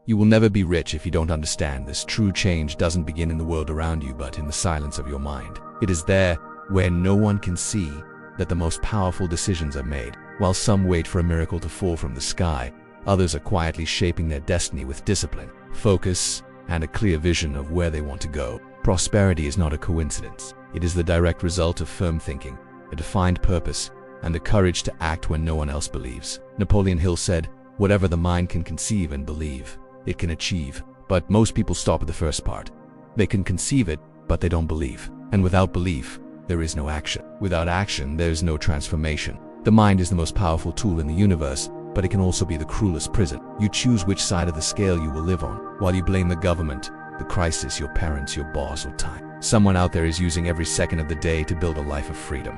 You will never be rich if you don't understand this. True change doesn't begin in the world around you, but in the silence of your mind. It is there, where no one can see, that the most powerful decisions are made. While some wait for a miracle to fall from the sky, others are quietly shaping their destiny with discipline, focus, and a clear vision of where they want to go. Prosperity is not a coincidence. It is the direct result of firm thinking, a defined purpose, and the courage to act when no one else believes. Napoleon Hill said, "Whatever the mind can conceive and believe, it can achieve." But most people stop at the first part. They can conceive it, but they don't believe. And without belief, there is no action. Without action, there is no transformation. The mind is the most powerful tool in the universe, but it can also be the cruelest prison. You choose which side of the scale you will live on. While you blame the government, the crisis, your parents, your boss, or time, someone out there is using every second of the day to build a life of freedom.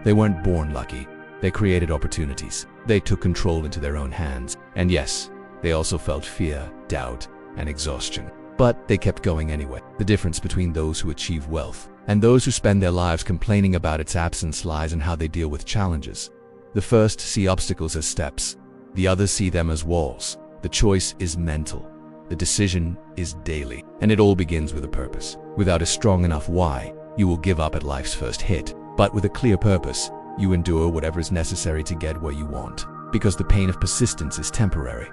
They weren't born lucky. They created opportunities. They took control into their own hands. And yes, they also felt fear, doubt, and exhaustion. But they kept going anyway. The difference between those who achieve wealth and those who spend their lives complaining about its absence lies in how they deal with challenges. The first see obstacles as steps. The others see them as walls. The choice is mental. The decision is daily. And it all begins with a purpose. Without a strong enough why, you will give up at life's first hit. But with a clear purpose, you endure whatever is necessary to get where you want. Because the pain of persistence is temporary.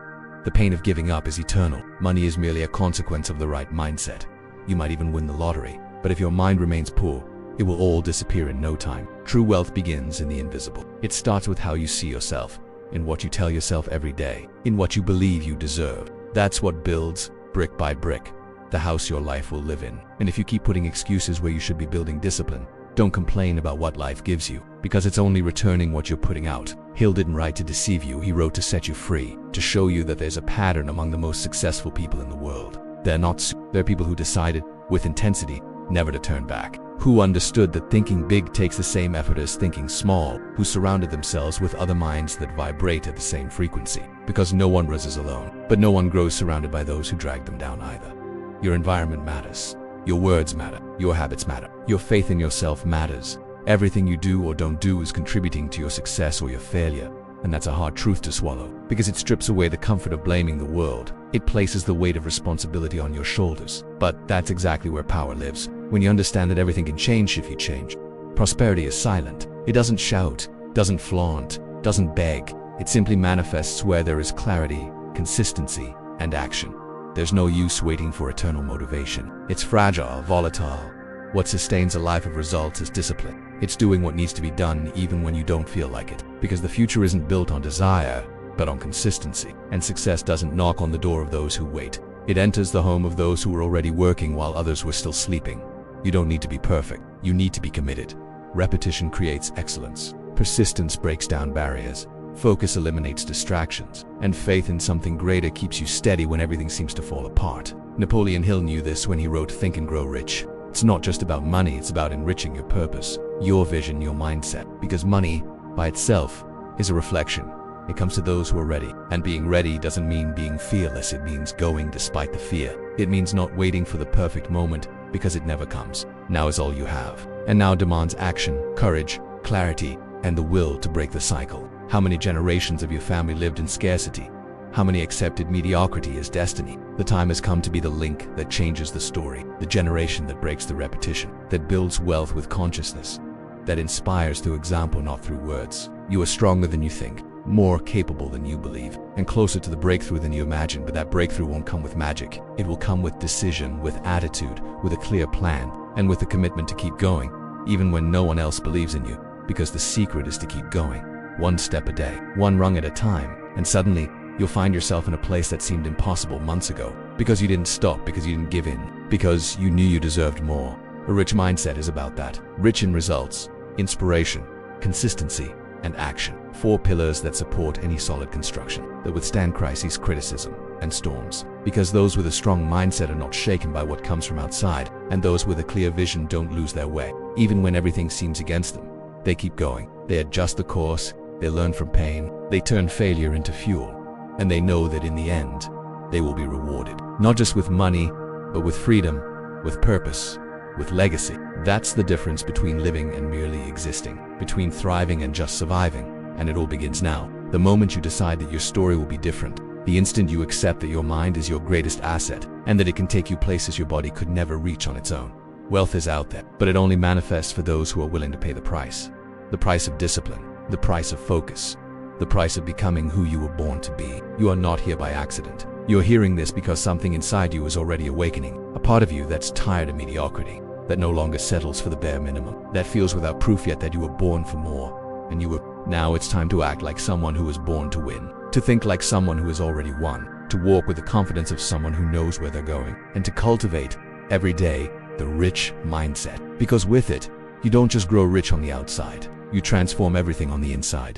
The pain of giving up is eternal. Money is merely a consequence of the right mindset. You might even win the lottery, but if your mind remains poor, it will all disappear in no time. True wealth begins in the invisible. It starts with how you see yourself, in what you tell yourself every day, in what you believe you deserve. That's what builds, brick by brick, the house your life will live in. And if you keep putting excuses where you should be building discipline, don't complain about what life gives you, because it's only returning what you're putting out. Hill didn't write to deceive you, he wrote to set you free, to show you that there's a pattern among the most successful people in the world. They're people who decided, with intensity, never to turn back, who understood that thinking big takes the same effort as thinking small, who surrounded themselves with other minds that vibrate at the same frequency. Because no one rises alone, but no one grows surrounded by those who drag them down either. Your environment matters. Your words matter. Your habits matter. Your faith in yourself matters. Everything you do or don't do is contributing to your success or your failure. And that's a hard truth to swallow, because it strips away the comfort of blaming the world. It places the weight of responsibility on your shoulders. But that's exactly where power lives, when you understand that everything can change if you change. Prosperity is silent. It doesn't shout, doesn't flaunt, doesn't beg. It simply manifests where there is clarity, consistency, and action. There's no use waiting for eternal motivation. It's fragile, volatile. What sustains a life of results is discipline. It's doing what needs to be done even when you don't feel like it. Because the future isn't built on desire, but on consistency. And success doesn't knock on the door of those who wait. It enters the home of those who were already working while others were still sleeping. You don't need to be perfect. You need to be committed. Repetition creates excellence. Persistence breaks down barriers. Focus eliminates distractions. And faith in something greater keeps you steady when everything seems to fall apart. Napoleon Hill knew this when he wrote Think and Grow Rich. It's not just about money, it's about enriching your purpose, your vision, your mindset. Because money, by itself, is a reflection. It comes to those who are ready. And being ready doesn't mean being fearless, it means going despite the fear. It means not waiting for the perfect moment, because it never comes. Now is all you have. And now demands action, courage, clarity, and the will to break the cycle. How many generations of your family lived in scarcity? How many accepted mediocrity as destiny? The time has come to be the link that changes the story, the generation that breaks the repetition, that builds wealth with consciousness, that inspires through example, not through words. You are stronger than you think, more capable than you believe, and closer to the breakthrough than you imagine. But that breakthrough won't come with magic. It will come with decision, with attitude, with a clear plan, and with the commitment to keep going, even when no one else believes in you. Because the secret is to keep going, one step a day, one rung at a time, and suddenly, you'll find yourself in a place that seemed impossible months ago. Because you didn't stop, because you didn't give in, because you knew you deserved more. A rich mindset is about that. Rich in results, inspiration, consistency, and action. 4 pillars that support any solid construction, that withstand crises, criticism, and storms. Because those with a strong mindset are not shaken by what comes from outside, and those with a clear vision don't lose their way. Even when everything seems against them, they keep going. They adjust the course, they learn from pain, they turn failure into fuel. And they know that in the end, they will be rewarded. Not just with money, but with freedom, with purpose, with legacy. That's the difference between living and merely existing, between thriving and just surviving. And it all begins now. The moment you decide that your story will be different, The instant you accept that your mind is your greatest asset and that it can take you places your body could never reach on its own. Wealth is out there, but it only manifests for those who are willing to pay the price. The price of discipline, the price of focus, the price of becoming who you were born to be. You are not here by accident. You're hearing this because something inside you is already awakening, a part of you that's tired of mediocrity, that no longer settles for the bare minimum, that feels without proof yet that you were born for more, and you were. Now it's time to act like someone who was born to win, to think like someone who has already won, to walk with the confidence of someone who knows where they're going, and to cultivate, every day, the rich mindset. Because with it, you don't just grow rich on the outside, you transform everything on the inside.